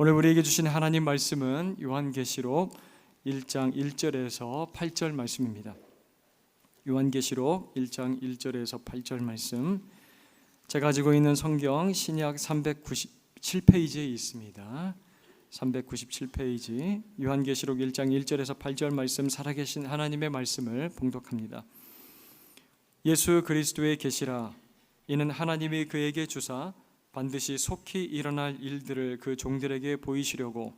오늘 우리에게 주신 하나님 말씀은 요한계시록 1장 1절에서 8절 말씀입니다. 요한계시록 1장 1절에서 8절 말씀, 제가 가지고 있는 성경 신약 397페이지에 있습니다. 397페이지 요한계시록 1장 1절에서 8절 말씀, 살아계신 하나님의 말씀을 봉독합니다. 예수 그리스도의 계시라. 이는 하나님이 그에게 주사 반드시 속히 일어날 일들을 그 종들에게 보이시려고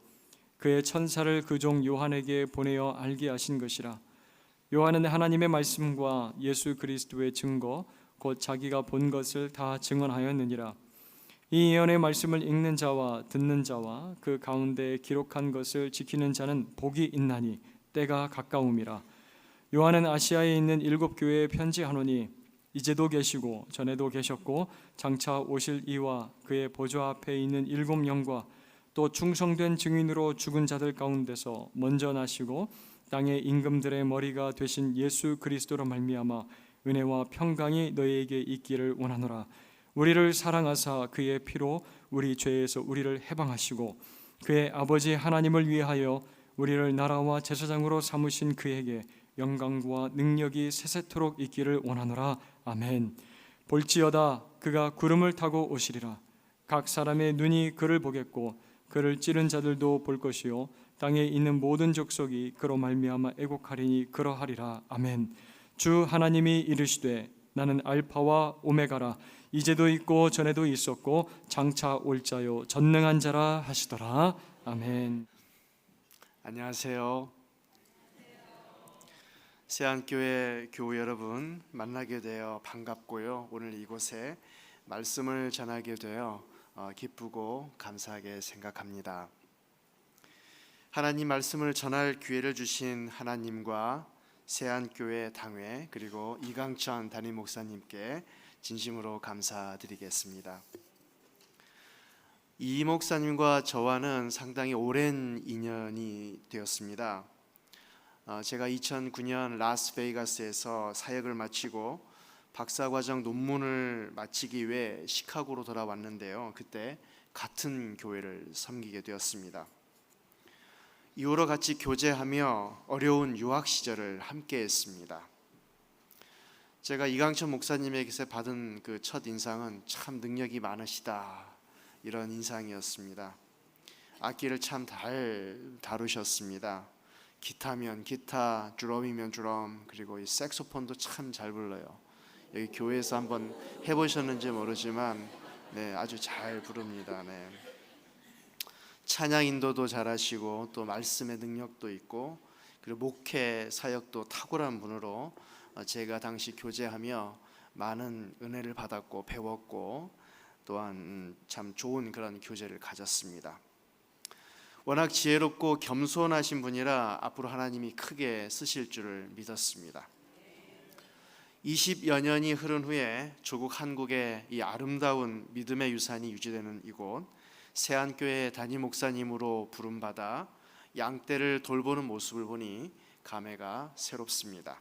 그의 천사를 그 종 요한에게 보내어 알게 하신 것이라. 요한은 하나님의 말씀과 예수 그리스도의 증거 곧 자기가 본 것을 다 증언하였느니라. 이 예언의 말씀을 읽는 자와 듣는 자와 그 가운데 기록한 것을 지키는 자는 복이 있나니 때가 가까움이라. 요한은 아시아에 있는 7 교회에 편지하노니 이제도 계시고 전에도 계셨고 장차 오실 이와 그의 보좌 앞에 있는 7 영과 또 충성된 증인으로 죽은 자들 가운데서 먼저 나시고 땅의 임금들의 머리가 되신 예수 그리스도로 말미암아 은혜와 평강이 너희에게 있기를 원하노라. 우리를 사랑하사 그의 피로 우리 죄에서 우리를 해방하시고 그의 아버지 하나님을 위하여 우리를 나라와 제사장으로 삼으신 그에게 영광과 능력이 세세토록 있기를 원하노라. 아멘. 볼지어다 그가 구름을 타고 오시리라. 각 사람의 눈이 그를 보겠고 그를 찌른 자들도 볼 것이요 땅에 있는 모든 족속이 그로 말미암아 애곡하리니 그러하리라. 아멘. 주 하나님이 이르시되 나는 알파와 오메가라. 이제도 있고 전에도 있었고 장차 올 자요 전능한 자라 하시더라. 아멘. 안녕하세요. 세안교회 교우 여러분, 만나게 되어 반갑고요. 오늘 이곳에 말씀을 전하게 되어 기쁘고 감사하게 생각합니다. 하나님 말씀을 전할 기회를 주신 하나님과 세안교회 당회 그리고 이강천 담임 목사님께 진심으로 감사드리겠습니다. 이 목사님과 저와는 상당히 오랜 인연이 되었습니다. 제가 2009년 라스베이거스에서 사역을 마치고 박사과정 논문을 마치기 위해 시카고로 돌아왔는데요. 그때 같은 교회를 섬기게 되었습니다. 이후로 같이 교제하며 어려운 유학 시절을 함께 했습니다. 제가 이강천 목사님에게서 받은 그 첫 인상은 참 능력이 많으시다, 이런 인상이었습니다. 악기를 참 잘 다루셨습니다. 기타면 기타, 드럼이면 드럼, 그리고 이 색소폰도 참 잘 불러요. 여기 교회에서 한번 해보셨는지 모르지만 아주 잘 부릅니다. 찬양 인도도 잘하시고 또 말씀의 능력도 있고 그리고 목회 사역도 탁월한 분으로 제가 당시 교제하며 많은 은혜를 받았고 배웠고 또한 참 좋은 그런 교제를 가졌습니다. 워낙 지혜롭고 겸손하신 분이라 앞으로 하나님이 크게 쓰실 줄을 믿었습니다. 20여 년이 흐른 후에 조국 한국의 이 아름다운 믿음의 유산이 유지되는 이곳 세안교회 담임 목사님으로 부름받아 양떼를 돌보는 모습을 보니 감회가 새롭습니다.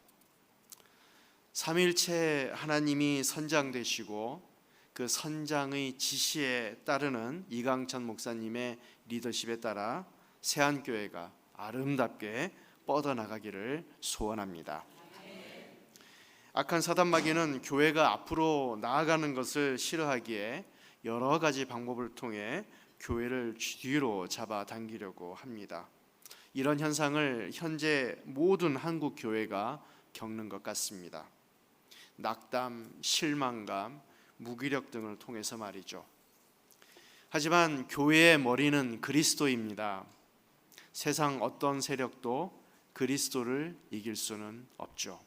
삼일체 하나님이 선장 되시고 그 선장의 지시에 따르는 이강천 목사님의 리더십에 따라 세안교회가 아름답게 뻗어나가기를 소원합니다. 악한 사단마귀는 교회가 앞으로 나아가는 것을 싫어하기에 여러 가지 방법을 통해 교회를 뒤로 잡아당기려고 합니다. 이런 현상을 현재 모든 한국 교회가 겪는 것 같습니다. 낙담, 실망감, 무기력 등을 통해서 말이죠. 하지만 교회의 머리는 그리스도입니다. 세상 어떤 세력도 그리스도를 이길 수는 없죠.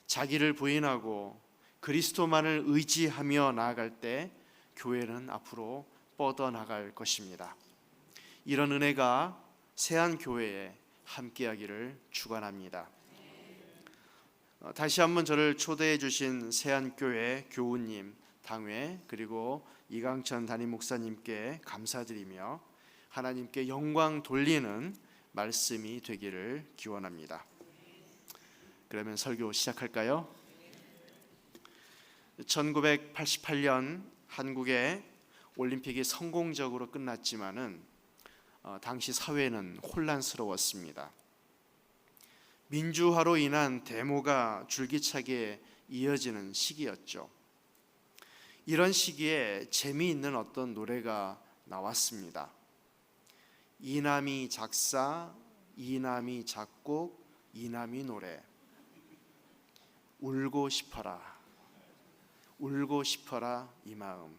자기를 부인하고 그리스도만을 의지하며 나아갈 때 교회는 앞으로 뻗어나갈 것입니다. 이런 은혜가 세안교회에 함께하기를 축원합니다. 다시 한번 저를 초대해 주신 세안교회 교우님, 당회 그리고 이강천 담임 목사님께 감사드리며 하나님께 영광 돌리는 말씀이 되기를 기원합니다. 그러면 설교 시작할까요? 1988년 한국에 올림픽이 성공적으로 끝났지만은 당시 사회는 혼란스러웠습니다. 민주화로 인한 데모가 줄기차게 이어지는 시기였죠. 이런 시기에 재미있는 어떤 노래가 나왔습니다. 이남이 작사, 이남이 작곡, 이남이 노래. 울고 싶어라, 울고 싶어라 이 마음.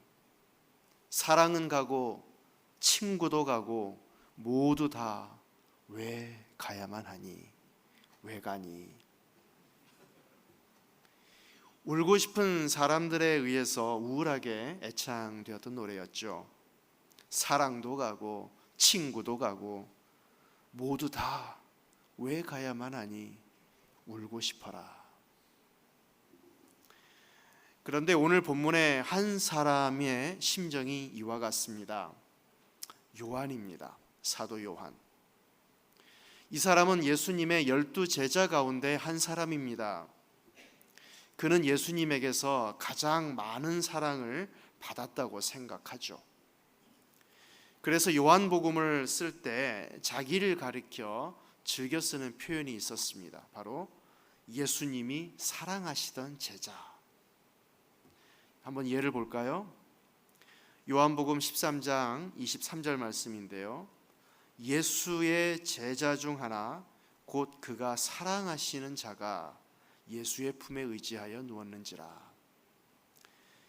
사랑은 가고 친구도 가고 모두 다 왜 가야만 하니, 왜 가니. 울고 싶은 사람들에 의해서 우울하게 애창되었던 노래였죠. 사랑도 가고 친구도 가고 모두 다 왜 가야만 하니 울고 싶어라. 그런데 오늘 본문의 한 사람의 심정이 이와 같습니다. 요한입니다. 사도 요한. 이 사람은 예수님의 12 제자 가운데 한 사람입니다. 그는 예수님에게서 가장 많은 사랑을 받았다고 생각하죠. 그래서 요한복음을 쓸 때 자기를 가리켜 즐겨 쓰는 표현이 있었습니다. 바로 예수님이 사랑하시던 제자. 한번 예를 볼까요? 요한복음 13장 23절 말씀인데요. 예수의 제자 중 하나 곧 그가 사랑하시는 자가 예수의 품에 의지하여 누웠는지라.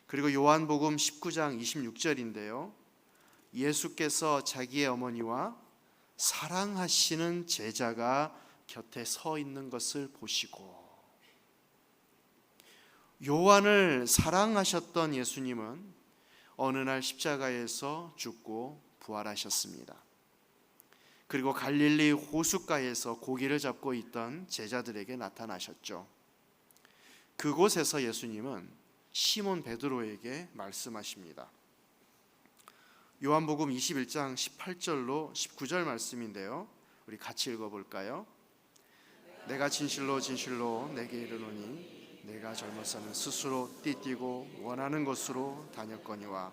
그리고 요한복음 19장 26절인데요. 예수께서 자기의 어머니와 사랑하시는 제자가 곁에 서 있는 것을 보시고, 요한을 사랑하셨던 예수님은 어느 날 십자가에서 죽고 부활하셨습니다. 그리고 갈릴리 호숫가에서 고기를 잡고 있던 제자들에게 나타나셨죠. 그곳에서 예수님은 시몬 베드로에게 말씀하십니다. 요한복음 21장 18절로 19절 말씀인데요. 우리 같이 읽어볼까요? 내가 진실로 진실로 내게 이르노니 내가 젊어서는 스스로 띠뛰고 원하는 곳으로 다녔거니와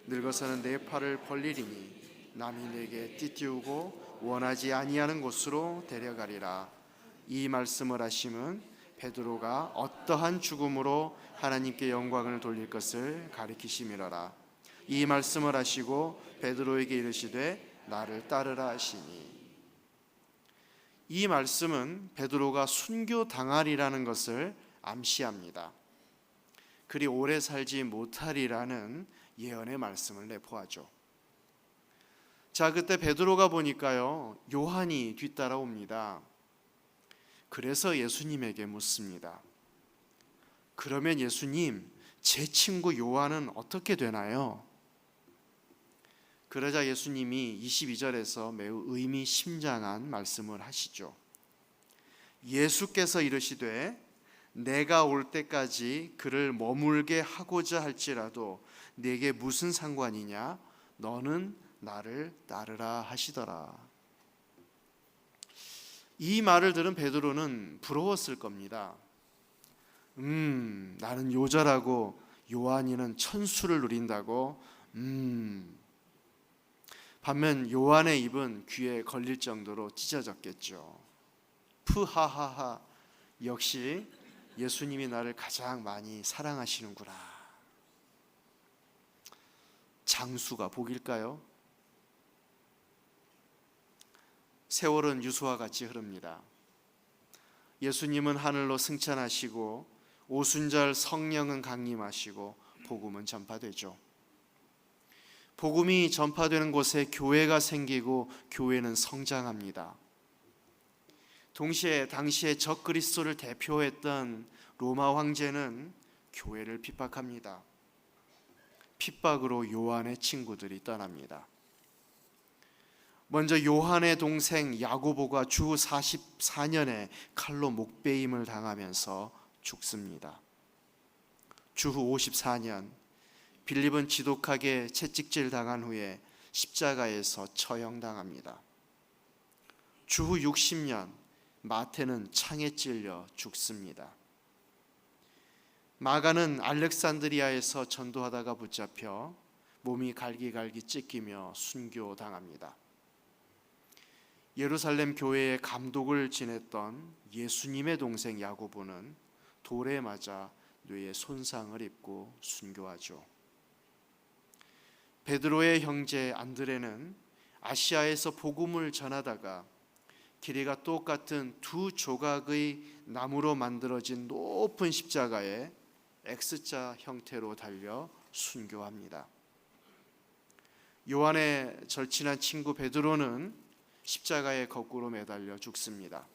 늙어서는 내 팔을 벌리리니 남이 내게 띠띠우고 원하지 아니하는 곳으로 데려가리라. 이 말씀을 하심은 베드로가 어떠한 죽음으로 하나님께 영광을 돌릴 것을 가리키심이로라. 이 말씀을 하시고 베드로에게 이르시되 나를 따르라 하시니. 이 말씀은 베드로가 순교 당하리라는 것을 암시합니다. 그리 오래 살지 못하리라는 예언의 말씀을 내포하죠. 자, 그때 베드로가 보니까요, 요한이 뒤따라옵니다. 그래서 예수님에게 묻습니다. 그러면 예수님, 제 친구 요한은 어떻게 되나요? 그러자 예수님이 22절에서 매우 의미심장한 말씀을 하시죠. 예수께서 이르시되 내가 올 때까지 그를 머물게 하고자 할지라도 네게 무슨 상관이냐? 너는 나를 따르라 하시더라. 이 말을 들은 베드로는 부러웠을 겁니다. 나는 요절하고 요한이는 천수를 누린다고. 반면 요한의 입은 귀에 걸릴 정도로 찢어졌겠죠. 푸하하하, 역시 예수님이 나를 가장 많이 사랑하시는구나. 장수가 복일까요? 세월은 유수와 같이 흐릅니다. 예수님은 하늘로 승천하시고 오순절 성령은 강림하시고 복음은 전파되죠. 복음이 전파되는 곳에 교회가 생기고 교회는 성장합니다. 동시에 당시에 적그리스도를 대표했던 로마 황제는 교회를 핍박합니다. 핍박으로 요한의 친구들이 떠납니다. 먼저 요한의 동생 야고보가 주 44년에 칼로 목베임을 당하면서 죽습니다. 주후 54년 빌립은 지독하게 채찍질 당한 후에 십자가에서 처형당합니다. 주후 60년 마태는 창에 찔려 죽습니다. 마가는 알렉산드리아에서 전도하다가 붙잡혀 몸이 갈기갈기 찢기며 순교당합니다. 예루살렘 교회의 감독을 지냈던 예수님의 동생 야고보는 돌에 맞아 뇌에 손상을 입고 순교하죠. 베드로의 형제 안드레는 아시아에서 복음을 전하다가 길이가 똑같은 두 조각의 나무로 만들어진 높은 십자가에 X자 형태로 달려 순교합니다. 요한의 절친한 친구 베드로는 십자가에 거꾸로 매달려 죽습니다.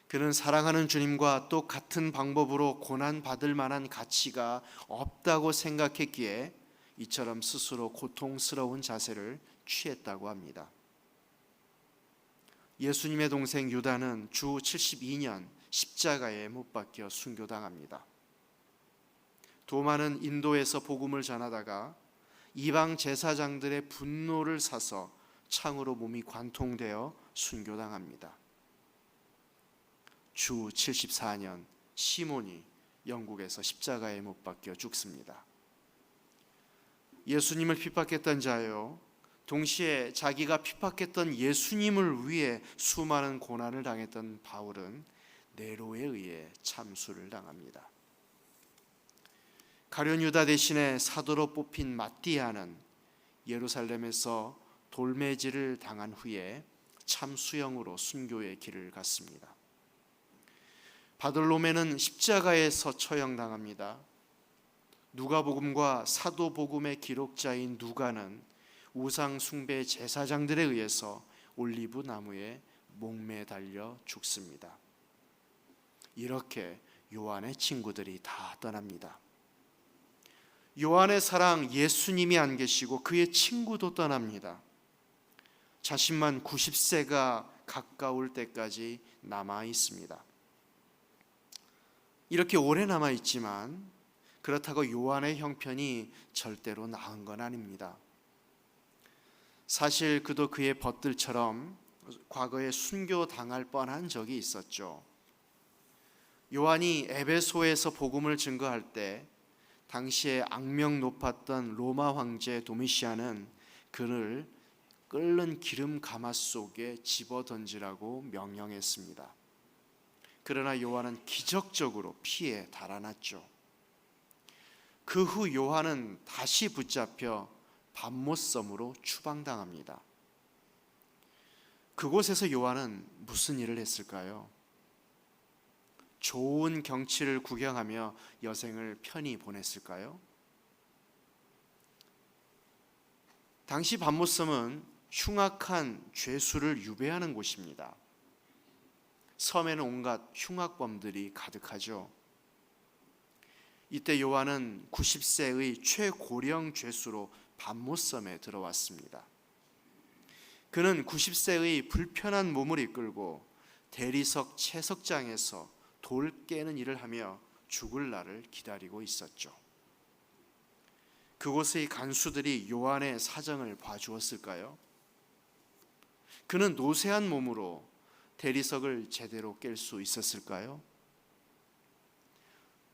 그는 사랑하는 주님과 또 같은 방법으로 고난받을 만한 가치가 없다고 생각했기에 이처럼 스스로 고통스러운 자세를 취했다고 합니다. 예수님의 동생 유다는 주 72년 십자가에 못 박혀 순교당합니다. 도마는 인도에서 복음을 전하다가 이방 제사장들의 분노를 사서 창으로 몸이 관통되어 순교당합니다. 주 74년 시몬이 영국에서 십자가에 못 박혀 죽습니다. 예수님을 핍박했던 자요, 동시에 자기가 핍박했던 예수님을 위해 수많은 고난을 당했던 바울은 네로에 의해 참수를 당합니다. 가룟 유다 대신에 사도로 뽑힌 마띠아는 예루살렘에서 돌매질을 당한 후에 참수형으로 순교의 길을 갔습니다. 바돌로메는 십자가에서 처형당합니다. 누가복음과 사도복음의 기록자인 누가는 우상 숭배 제사장들에 의해서 올리브 나무에 목매 달려 죽습니다. 이렇게 요한의 친구들이 다 떠납니다. 요한의 사랑 예수님이 안 계시고 그의 친구도 떠납니다. 자신만 90세가 가까울 때까지 남아 있습니다. 이렇게 오래 남아 있지만 그렇다고 요한의 형편이 절대로 나은 건 아닙니다. 사실 그도 그의 벗들처럼 과거에 순교당할 뻔한 적이 있었죠. 요한이 에베소에서 복음을 증거할 때 당시에 악명 높았던 로마 황제 도미시안은 그를 끓는 기름 가마 속에 집어던지라고 명령했습니다. 그러나 요한은 기적적으로 피해 달아났죠. 그 후 요한은 다시 붙잡혀 밤못섬으로 추방당합니다. 그곳에서 요한은 무슨 일을 했을까요? 좋은 경치를 구경하며 여생을 편히 보냈을까요? 당시 밤못섬은 흉악한 죄수를 유배하는 곳입니다. 섬에는 온갖 흉악범들이 가득하죠. 이때 요한은 90세의 최고령 죄수로 밤못섬에 들어왔습니다. 그는 90세의 불편한 몸을 이끌고 대리석 채석장에서 돌 깨는 일을 하며 죽을 날을 기다리고 있었죠. 그곳의 간수들이 요한의 사정을 봐주었을까요? 그는 노쇠한 몸으로 대리석을 제대로 깰 수 있었을까요?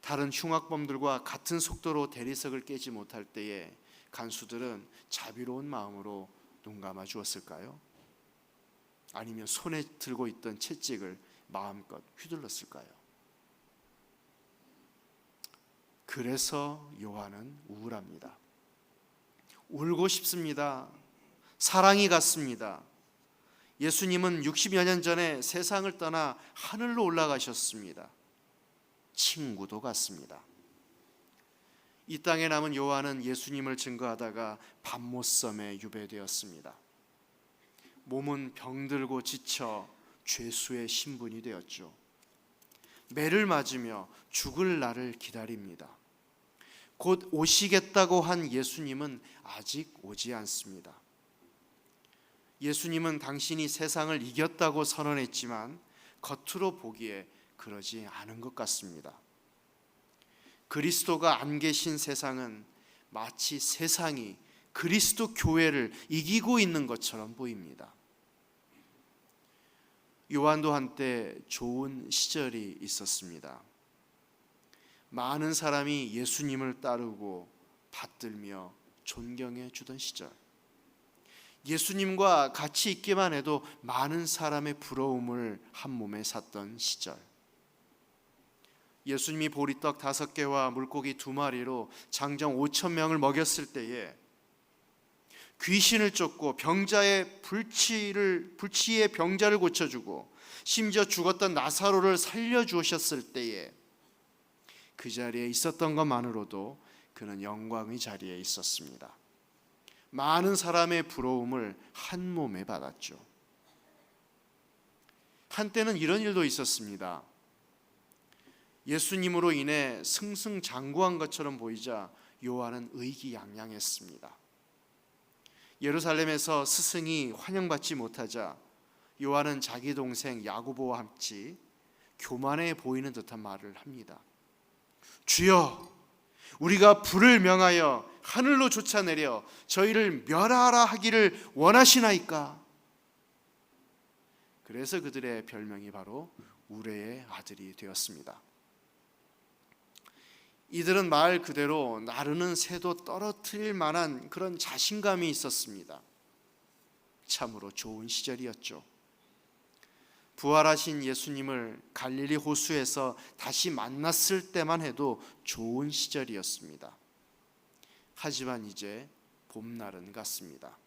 다른 흉악범들과 같은 속도로 대리석을 깨지 못할 때에 간수들은 자비로운 마음으로 눈 감아 주었을까요? 아니면 손에 들고 있던 채찍을 마음껏 휘둘렀을까요? 그래서 요한은 우울합니다. 울고 싶습니다. 사랑이 갔습니다. 예수님은 60여 년 전에 세상을 떠나 하늘로 올라가셨습니다. 친구도 갔습니다. 이 땅에 남은 요한은 예수님을 증거하다가 밤못섬에 유배되었습니다. 몸은 병들고 지쳐 죄수의 신분이 되었죠. 매를 맞으며 죽을 날을 기다립니다. 곧 오시겠다고 한 예수님은 아직 오지 않습니다. 예수님은 당신이 세상을 이겼다고 선언했지만 겉으로 보기에 그러지 않은 것 같습니다. 그리스도가 안 계신 세상은 마치 세상이 그리스도 교회를 이기고 있는 것처럼 보입니다. 요한도 한때 좋은 시절이 있었습니다. 많은 사람이 예수님을 따르고 받들며 존경해 주던 시절, 예수님과 같이 있기만 해도 많은 사람의 부러움을 한 몸에 샀던 시절, 예수님이 보리떡 5개와 물고기 2마리로 장정 5,000명을 먹였을 때에 귀신을 쫓고 병자의 불치의 병자를 고쳐주고 심지어 죽었던 나사로를 살려주셨을 때에 그 자리에 있었던 것만으로도 그는 영광의 자리에 있었습니다. 많은 사람의 부러움을 한 몸에 받았죠. 한때는 이런 일도 있었습니다. 예수님으로 인해 승승장구한 것처럼 보이자 요한은 의기양양했습니다. 예루살렘에서 스승이 환영받지 못하자 요한은 자기 동생 야고보와 함께 교만해 보이는 듯한 말을 합니다. 주여, 우리가 불을 명하여 하늘로 쫓아내려 저희를 멸하라 하기를 원하시나이까? 그래서 그들의 별명이 바로 우레의 아들이 되었습니다. 이들은 말 그대로 나르는 새도 떨어뜨릴 만한 그런 자신감이 있었습니다. 참으로 좋은 시절이었죠. 부활하신 예수님을 갈릴리 호수에서 다시 만났을 때만 해도 좋은 시절이었습니다. 하지만 이제 봄날은 갔습니다.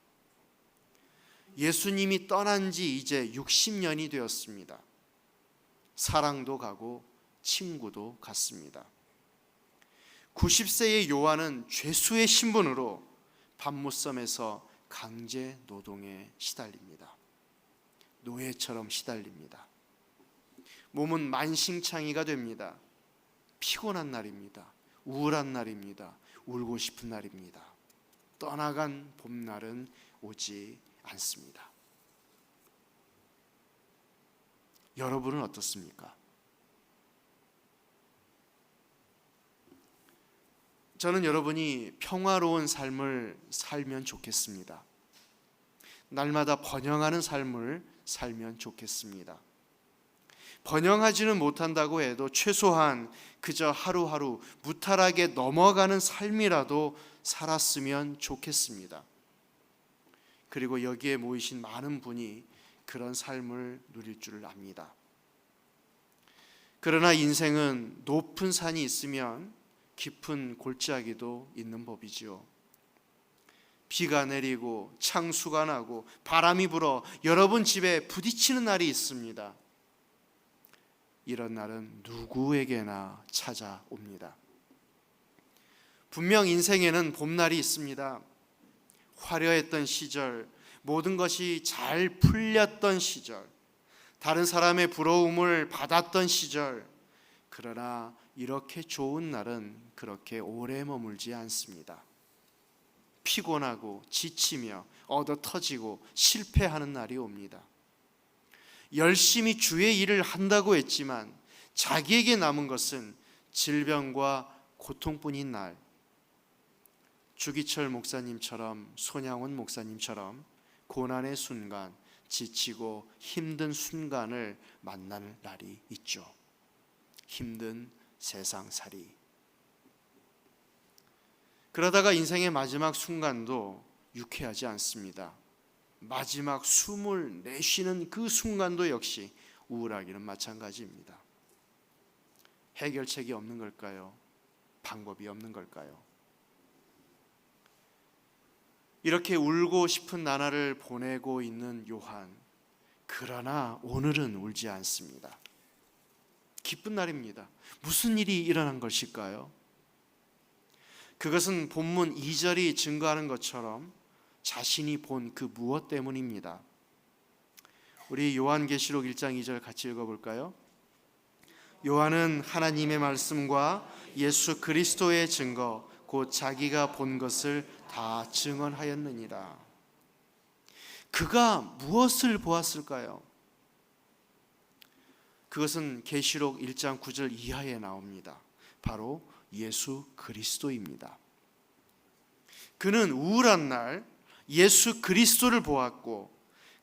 예수님이 떠난 지 이제 60년이 되었습니다. 사랑도 가고 친구도 갔습니다. 90세의 요한은 죄수의 신분으로 밤못섬에서 강제 노동에 시달립니다. 노예처럼 시달립니다. 몸은 만신창이가 됩니다. 피곤한 날입니다. 우울한 날입니다. 울고 싶은 날입니다. 떠나간 봄날은 오지 않습니다. 여러분은 어떻습니까? 저는 여러분이 평화로운 삶을 살면 좋겠습니다. 날마다 번영하는 삶을 살면 좋겠습니다. 번영하지는 못한다고 해도 최소한 그저 하루하루 무탈하게 넘어가는 삶이라도 살았으면 좋겠습니다. 그리고 여기에 모이신 많은 분이 그런 삶을 누릴 줄 압니다. 그러나 인생은 높은 산이 있으면 깊은 골짜기도 있는 법이지요. 비가 내리고 창수가 나고 바람이 불어 여러분 집에 부딪히는 날이 있습니다. 이런 날은 누구에게나 찾아옵니다. 분명 인생에는 봄날이 있습니다. 화려했던 시절, 모든 것이 잘 풀렸던 시절, 다른 사람의 부러움을 받았던 시절, 그러나 이렇게 좋은 날은 그렇게 오래 머물지 않습니다. 피곤하고 지치며 얻어터지고 실패하는 날이 옵니다. 열심히 주의 일을 한다고 했지만 자기에게 남은 것은 질병과 고통뿐인 날, 주기철 목사님처럼, 손양원 목사님처럼 고난의 순간, 지치고 힘든 순간을 만날 날이 있죠. 힘든 세상살이. 그러다가 인생의 마지막 순간도 유쾌하지 않습니다. 마지막 숨을 내쉬는 그 순간도 역시 우울하기는 마찬가지입니다. 해결책이 없는 걸까요? 방법이 없는 걸까요? 이렇게 울고 싶은 나날을 보내고 있는 요한, 그러나 오늘은 울지 않습니다. 기쁜 날입니다. 무슨 일이 일어난 것일까요? 그것은 본문 2절이 증거하는 것처럼 자신이 본 그 무엇 때문입니다. 우리 요한계시록 1장 2절 같이 읽어볼까요? 요한은 하나님의 말씀과 예수 그리스도의 증거 곧 자기가 본 것을 다 증언하였느니라. 그가 무엇을 보았을까요? 그것은 계시록 1장 9절 이하에 나옵니다. 바로 예수 그리스도입니다. 그는 우울한 날 예수 그리스도를 보았고,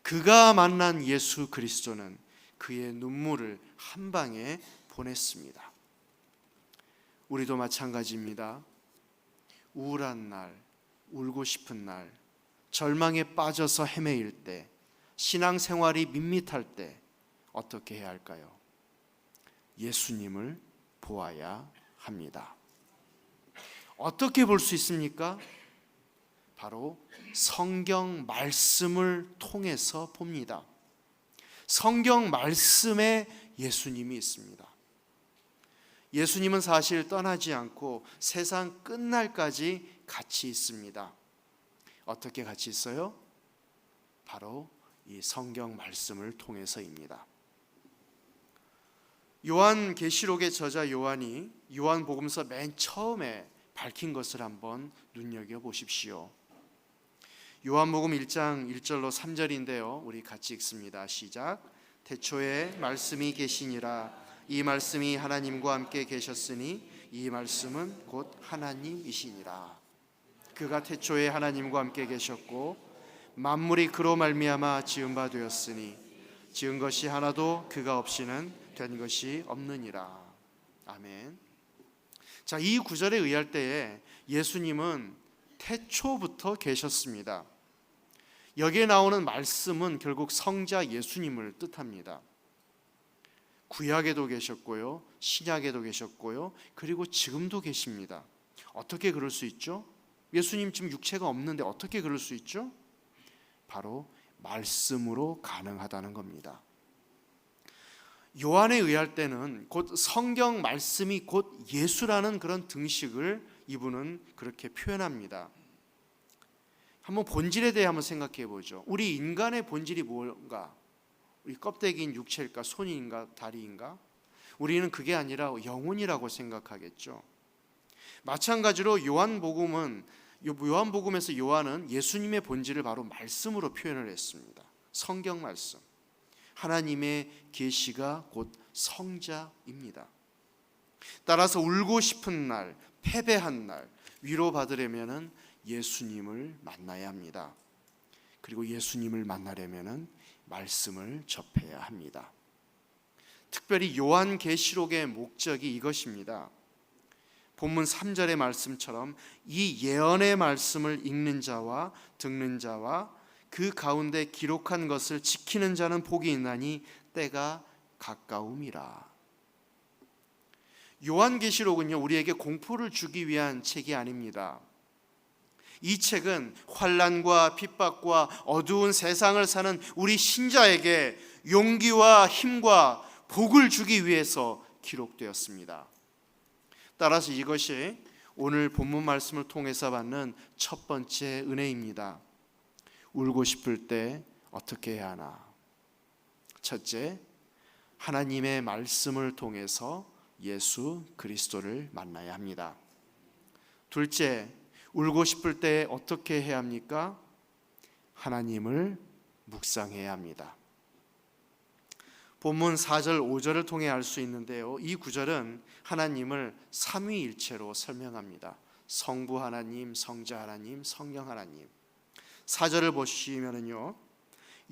그가 만난 예수 그리스도는 그의 눈물을 한 방에 보냈습니다. 우리도 마찬가지입니다. 우울한 날, 울고 싶은 날, 절망에 빠져서 헤매일 때, 신앙생활이 밋밋할 때 어떻게 해야 할까요? 예수님을 보아야 합니다. 어떻게 볼 수 있습니까? 바로 성경 말씀을 통해서 봅니다. 성경 말씀에 예수님이 있습니다. 예수님은 사실 떠나지 않고 세상 끝날까지 같이 있습니다. 어떻게 같이 있어요? 바로 이 성경 말씀을 통해서입니다. 요한계시록의 저자 요한이 요한복음서 맨 처음에 밝힌 것을 한번 눈여겨보십시오. 요한복음 1장 1절로 3절인데요, 우리 같이 읽습니다. 시작. 태초에 말씀이 계시니라. 이 말씀이 하나님과 함께 계셨으니 이 말씀은 곧 하나님이시니라. 그가 태초에 하나님과 함께 계셨고 만물이 그로 말미암아 지은 바 되었으니 지은 것이 하나도 그가 없이는 된 것이 없느니라. 아멘. 자, 이 구절에 의할 때에 예수님은 태초부터 계셨습니다. 여기에 나오는 말씀은 결국 성자 예수님을 뜻합니다. 구약에도 계셨고요, 신약에도 계셨고요, 그리고 지금도 계십니다. 어떻게 그럴 수 있죠? 예수님 지금 육체가 없는데 어떻게 그럴 수 있죠? 바로 말씀으로 가능하다는 겁니다. 요한에 의할 때는 곧 성경 말씀이 곧 예수라는 그런 등식을 이분은 그렇게 표현합니다. 한번 본질에 대해 한번 생각해 보죠. 우리 인간의 본질이 뭔가? 우리 껍데기인 육체일까? 손인가? 다리인가? 우리는 그게 아니라 영혼이라고 생각하겠죠. 마찬가지로 요한복음에서 요한은 예수님의 본질을 바로 말씀으로 표현을 했습니다. 성경 말씀, 하나님의 계시가 곧 성자입니다. 따라서 울고 싶은 날, 패배한 날, 위로받으려면 예수님을 만나야 합니다. 그리고 예수님을 만나려면 말씀을 접해야 합니다. 특별히 요한계시록의 목적이 이것입니다. 본문 3절의 말씀처럼 이 예언의 말씀을 읽는 자와 듣는 자와 그 가운데 기록한 것을 지키는 자는 복이 있나니 때가 가까움이라. 요한계시록은요, 우리에게 공포를 주기 위한 책이 아닙니다. 이 책은 환난과 핍박과 어두운 세상을 사는 우리 신자에게 용기와 힘과 복을 주기 위해서 기록되었습니다. 따라서 이것이 오늘 본문 말씀을 통해서 받는 첫 번째 은혜입니다. 울고 싶을 때 어떻게 해야 하나? 첫째, 하나님의 말씀을 통해서 예수 그리스도를 만나야 합니다. 둘째, 울고 싶을 때 어떻게 해야 합니까? 하나님을 묵상해야 합니다. 본문 4절 5절을 통해 알 수 있는데요, 이 구절은 하나님을 삼위일체로 설명합니다. 성부 하나님, 성자 하나님, 성령 하나님. 4절을 보시면은요,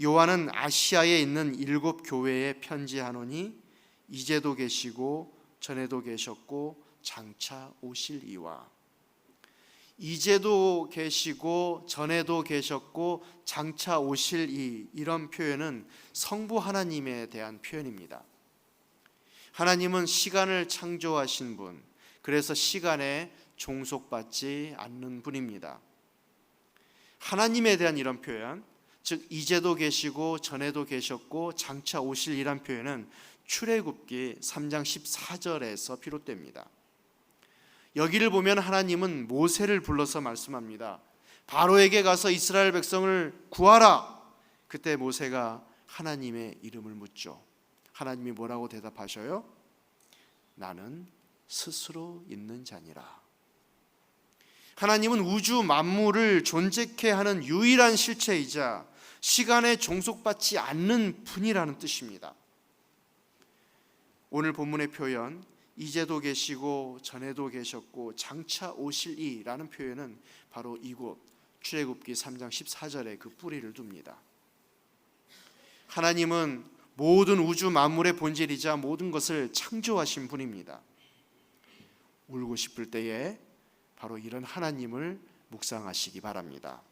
요한은 아시아에 있는 7 교회에 편지하노니 이제도 계시고 전에도 계셨고 장차 오실 이와. 이제도 계시고 전에도 계셨고 장차 오실 이, 이런 표현은 성부 하나님에 대한 표현입니다. 하나님은 시간을 창조하신 분, 그래서 시간에 종속받지 않는 분입니다. 하나님에 대한 이런 표현, 즉 이제도 계시고 전에도 계셨고 장차 오실 이란 표현은 출애굽기 3장 14절에서 비롯됩니다. 여기를 보면 하나님은 모세를 불러서 말씀합니다. 바로에게 가서 이스라엘 백성을 구하라. 그때 모세가 하나님의 이름을 묻죠. 하나님이 뭐라고 대답하셔요? 나는 스스로 있는 자니라. 하나님은 우주 만물을 존재케 하는 유일한 실체이자 시간에 종속받지 않는 분이라는 뜻입니다. 오늘 본문의 표현, 이제도 계시고 전에도 계셨고 장차 오실 이라는 표현은 바로 이곳 출애굽기 3장 14절에 그 뿌리를 둡니다. 하나님은 모든 우주 만물의 본질이자 모든 것을 창조하신 분입니다. 울고 싶을 때에 바로 이런 하나님을 묵상하시기 바랍니다.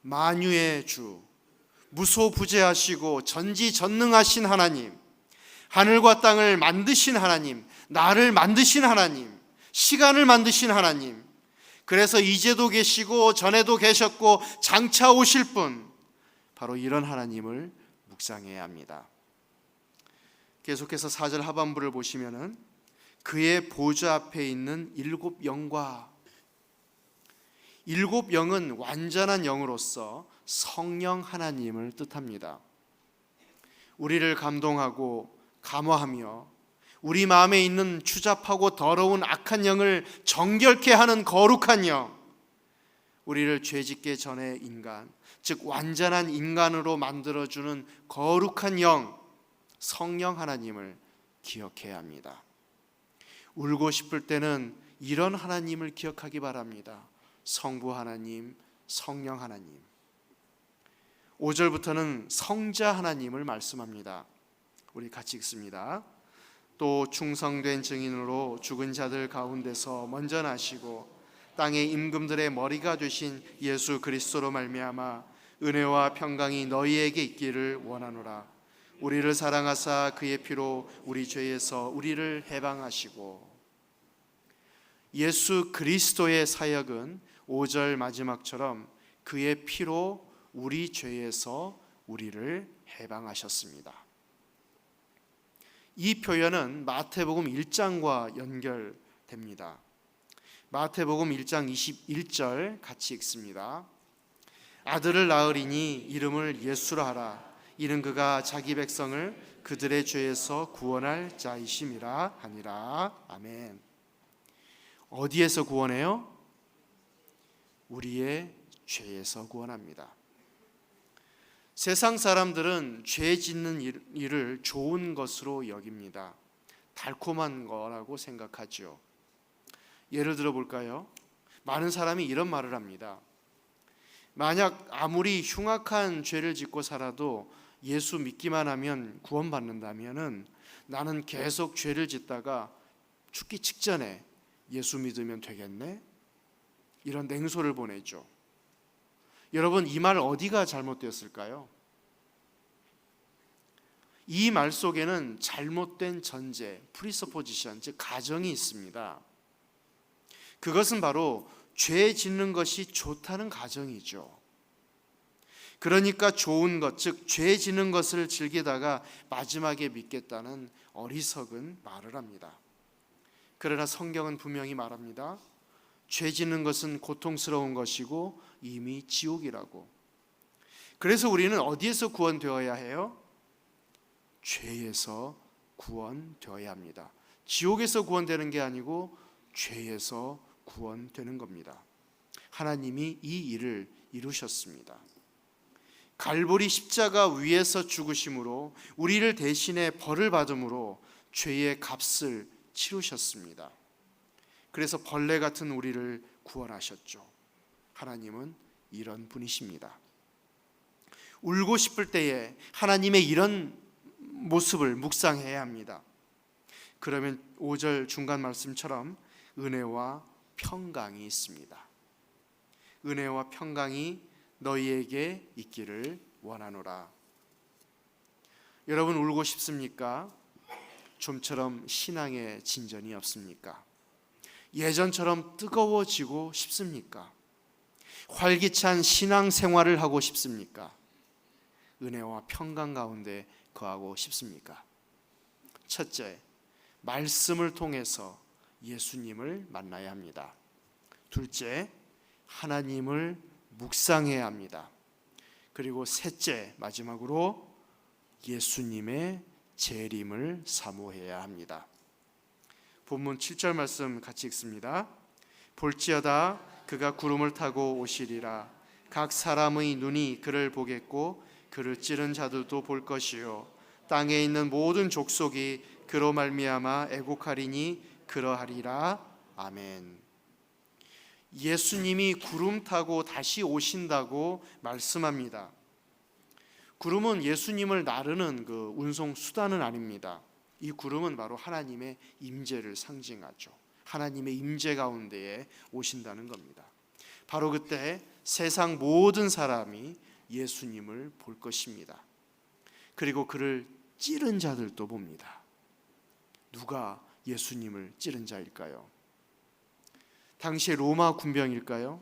만유의 주, 무소부재하시고 전지전능하신 하나님, 하늘과 땅을 만드신 하나님, 나를 만드신 하나님, 시간을 만드신 하나님, 그래서 이제도 계시고 전에도 계셨고 장차 오실 분, 바로 이런 하나님을 묵상해야 합니다. 계속해서 4절 하반부를 보시면은 그의 보좌 앞에 있는 7 영과, 7 영은 완전한 영으로서 성령 하나님을 뜻합니다. 우리를 감동하고 감화하며 우리 마음에 있는 추잡하고 더러운 악한 영을 정결케 하는 거룩한 영, 우리를 죄짓게 전에 인간, 즉 완전한 인간으로 만들어주는 거룩한 영, 성령 하나님을 기억해야 합니다. 울고 싶을 때는 이런 하나님을 기억하기 바랍니다. 성부 하나님, 성령 하나님. 5절부터는 성자 하나님을 말씀합니다. 우리 같이 읽습니다. 또 충성된 증인으로 죽은 자들 가운데서 먼저 나시고 땅의 임금들의 머리가 되신 예수 그리스도로 말미암아 은혜와 평강이 너희에게 있기를 원하노라. 우리를 사랑하사 그의 피로 우리 죄에서 우리를 해방하시고. 예수 그리스도의 사역은 5절 마지막처럼 그의 피로 우리 죄에서 우리를 해방하셨습니다. 이 표현은 마태복음 1장과 연결됩니다. 마태복음 1장 21절 같이 읽습니다. 아들을 낳으리니 이름을 예수라 하라. 이는 그가 자기 백성을 그들의 죄에서 구원할 자이심이라 하니라. 아멘. 어디에서 구원해요? 우리의 죄에서 구원합니다. 세상 사람들은 죄 짓는 일을 좋은 것으로 여깁니다. 달콤한 거라고 생각하죠. 예를 들어 볼까요? 많은 사람이 이런 말을 합니다. 만약 아무리 흉악한 죄를 짓고 살아도 예수 믿기만 하면 구원받는다면은 나는 계속 죄를 짓다가 죽기 직전에 예수 믿으면 되겠네? 이런 냉소를 보내죠. 여러분, 이 말 어디가 잘못되었을까요? 이 말 속에는 잘못된 전제, 프리서포지션, 즉 가정이 있습니다. 그것은 바로 죄 짓는 것이 좋다는 가정이죠. 그러니까 좋은 것, 즉 죄 짓는 것을 즐기다가 마지막에 믿겠다는 어리석은 말을 합니다. 그러나 성경은 분명히 말합니다. 죄 짓는 것은 고통스러운 것이고 이미 지옥이라고. 그래서 우리는 어디에서 구원되어야 해요? 죄에서 구원되어야 합니다. 지옥에서 구원되는 게 아니고 죄에서 구원되는 겁니다. 하나님이 이 일을 이루셨습니다. 갈보리 십자가 위에서 죽으심으로 우리를 대신해 벌을 받음으로 죄의 값을 치르셨습니다. 그래서 벌레 같은 우리를 구원하셨죠. 하나님은 이런 분이십니다. 울고 싶을 때에 하나님의 이런 모습을 묵상해야 합니다. 그러면 5절 중간 말씀처럼 은혜와 평강이 있습니다. 은혜와 평강이 너희에게 있기를 원하노라. 여러분, 울고 싶습니까? 좀처럼 신앙의 진전이 없습니까? 예전처럼 뜨거워지고 싶습니까? 활기찬 신앙 생활을 하고 싶습니까? 은혜와 평강 가운데 거하고 싶습니까? 첫째, 말씀을 통해서 예수님을 만나야 합니다. 둘째, 하나님을 묵상해야 합니다. 그리고 셋째, 마지막으로 예수님의 재림을 사모해야 합니다. 본문 7절 말씀 같이 읽습니다. 볼지어다 그가 구름을 타고 오시리라. 각 사람의 눈이 그를 보겠고 그를 찌른 자들도 볼 것이요 땅에 있는 모든 족속이 그로 말미암아 애곡하리니 그러하리라. 아멘. 예수님이 구름 타고 다시 오신다고 말씀합니다. 구름은 예수님을 나르는 운송 수단은 아닙니다. 이 구름은 바로 하나님의 임재를 상징하죠. 하나님의 임재 가운데에 오신다는 겁니다. 바로 그때 세상 모든 사람이 예수님을 볼 것입니다. 그리고 그를 찌른 자들도 봅니다. 누가 예수님을 찌른 자일까요? 당시의 로마 군병일까요?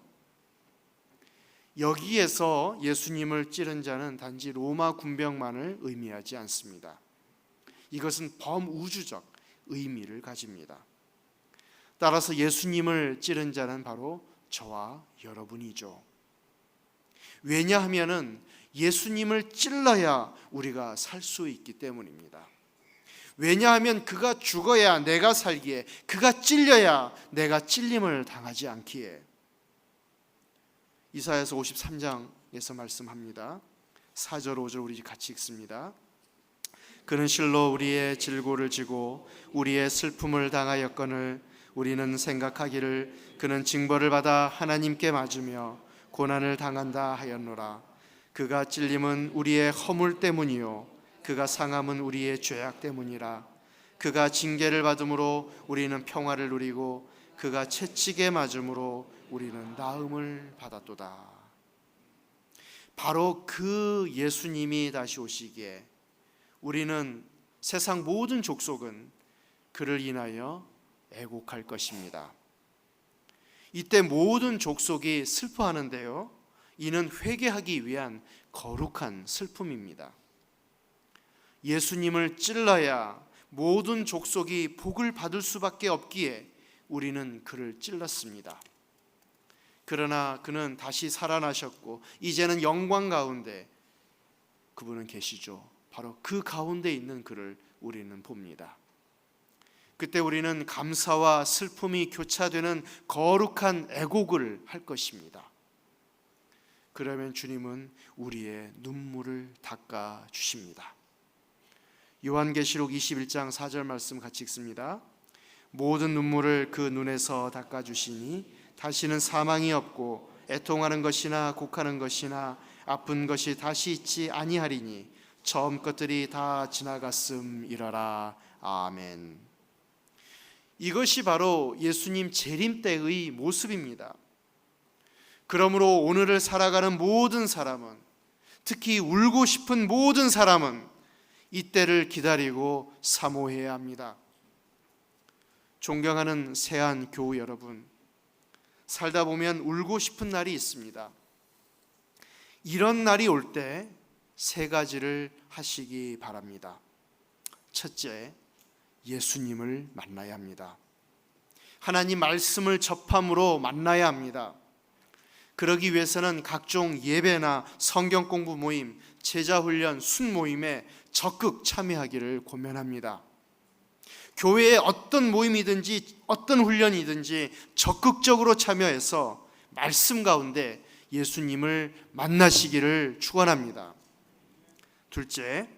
여기에서 예수님을 찌른 자는 단지 로마 군병만을 의미하지 않습니다. 이것은 범우주적 의미를 가집니다. 따라서 예수님을 찌른 자는 바로 저와 여러분이죠. 왜냐하면은 예수님을 찔러야 우리가 살 수 있기 때문입니다. 왜냐하면 그가 죽어야 내가 살기에, 그가 찔려야 내가 찔림을 당하지 않기에. 이사야서 53장에서 말씀합니다. 4절 5절 우리 같이 읽습니다. 그는 실로 우리의 질고를 지고 우리의 슬픔을 당하였거늘 우리는 생각하기를 그는 징벌을 받아 하나님께 맞으며 고난을 당한다 하였노라. 그가 찔림은 우리의 허물 때문이요 그가 상함은 우리의 죄악 때문이라. 그가 징계를 받음으로 우리는 평화를 누리고 그가 채찍에 맞음으로 우리는 나음을 받았도다. 바로 그 예수님이 다시 오시기에 우리는 세상 모든 족속은 그를 인하여 애곡할 것입니다. 이때 모든 족속이 슬퍼하는데요, 이는 회개하기 위한 거룩한 슬픔입니다. 예수님을 찔러야 모든 족속이 복을 받을 수밖에 없기에 우리는 그를 찔렀습니다. 그러나 그는 다시 살아나셨고 이제는 영광 가운데 그분은 계시죠. 바로 그 가운데 있는 그를 우리는 봅니다. 그때 우리는 감사와 슬픔이 교차되는 거룩한 애곡을 할 것입니다. 그러면 주님은 우리의 눈물을 닦아 주십니다. 요한계시록 21장 4절 말씀 같이 읽습니다. 모든 눈물을 그 눈에서 닦아 주시니 다시는 사망이 없고 애통하는 것이나 곡하는 것이나 아픈 것이 다시 있지 아니하리니 처음 것들이 다 지나갔음이라라. 아멘. 이것이 바로 예수님 재림 때의 모습입니다. 그러므로 오늘을 살아가는 모든 사람은, 특히 울고 싶은 모든 사람은 이때를 기다리고 사모해야 합니다. 존경하는 세안 교우 여러분, 살다 보면 울고 싶은 날이 있습니다. 이런 날이 올 때 세 가지를 하시기 바랍니다. 첫째, 예수님을 만나야 합니다. 하나님 말씀을 접함으로 만나야 합니다. 그러기 위해서는 각종 예배나 성경 공부 모임, 제자 훈련, 순 모임에 적극 참여하기를 권면합니다. 교회의 어떤 모임이든지 어떤 훈련이든지 적극적으로 참여해서 말씀 가운데 예수님을 만나시기를 축원합니다. 둘째,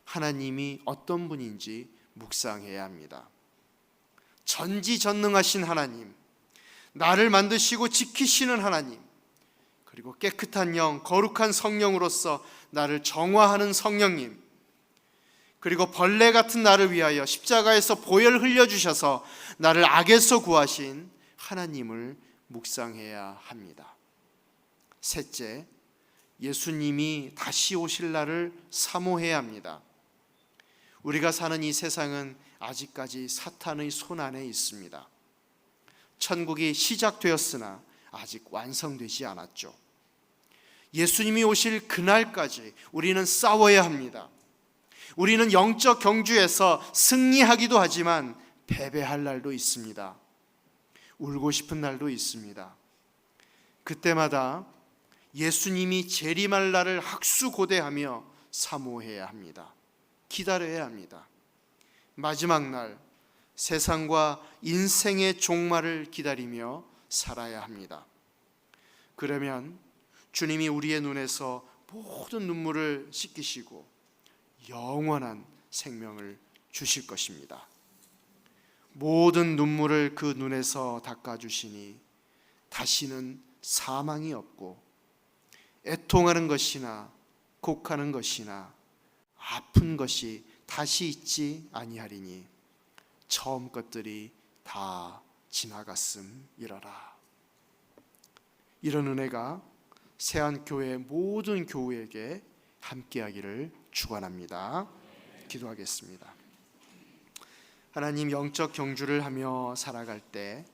하나님이 어떤 분인지 묵상해야 합니다. 전지전능하신 하나님, 나를 만드시고 지키시는 하나님, 그리고 깨끗한 영, 거룩한 성령으로서 나를 정화하는 성령님, 그리고 벌레 같은 나를 위하여 십자가에서 보혈 흘려주셔서 나를 악에서 구하신 하나님을 묵상해야 합니다. 셋째, 예수님이 다시 오실 날을 사모해야 합니다. 우리가 사는 이 세상은 아직까지 사탄의 손 안에 있습니다. 천국이 시작되었으나 아직 완성되지 않았죠. 예수님이 오실 그날까지 우리는 싸워야 합니다. 우리는 영적 경주에서 승리하기도 하지만 패배할 날도 있습니다. 울고 싶은 날도 있습니다. 그때마다 예수님이 재림할 날을 학수고대하며 사모해야 합니다. 기다려야 합니다. 마지막 날 세상과 인생의 종말을 기다리며 살아야 합니다. 그러면 주님이 우리의 눈에서 모든 눈물을 씻기시고 영원한 생명을 주실 것입니다. 모든 눈물을 그 눈에서 닦아주시니 다시는 사망이 없고 애통하는 것이나 곡하는 것이나 아픈 것이 다시 있지 아니하리니 처음 것들이 다 지나갔음이러라. 이런 은혜가 세안교회 모든 교우에게 함께하기를 축원합니다. 기도하겠습니다. 하나님, 영적 경주를 하며 살아갈 때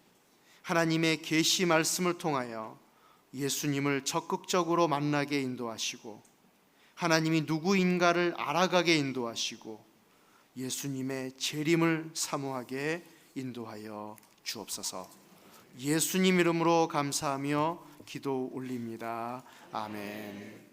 하나님의 계시 말씀을 통하여 예수님을 적극적으로 만나게 인도하시고 하나님이 누구인가를 알아가게 인도하시고 예수님의 재림을 사모하게 인도하여 주옵소서. 예수님 이름으로 감사하며 기도 올립니다. 아멘.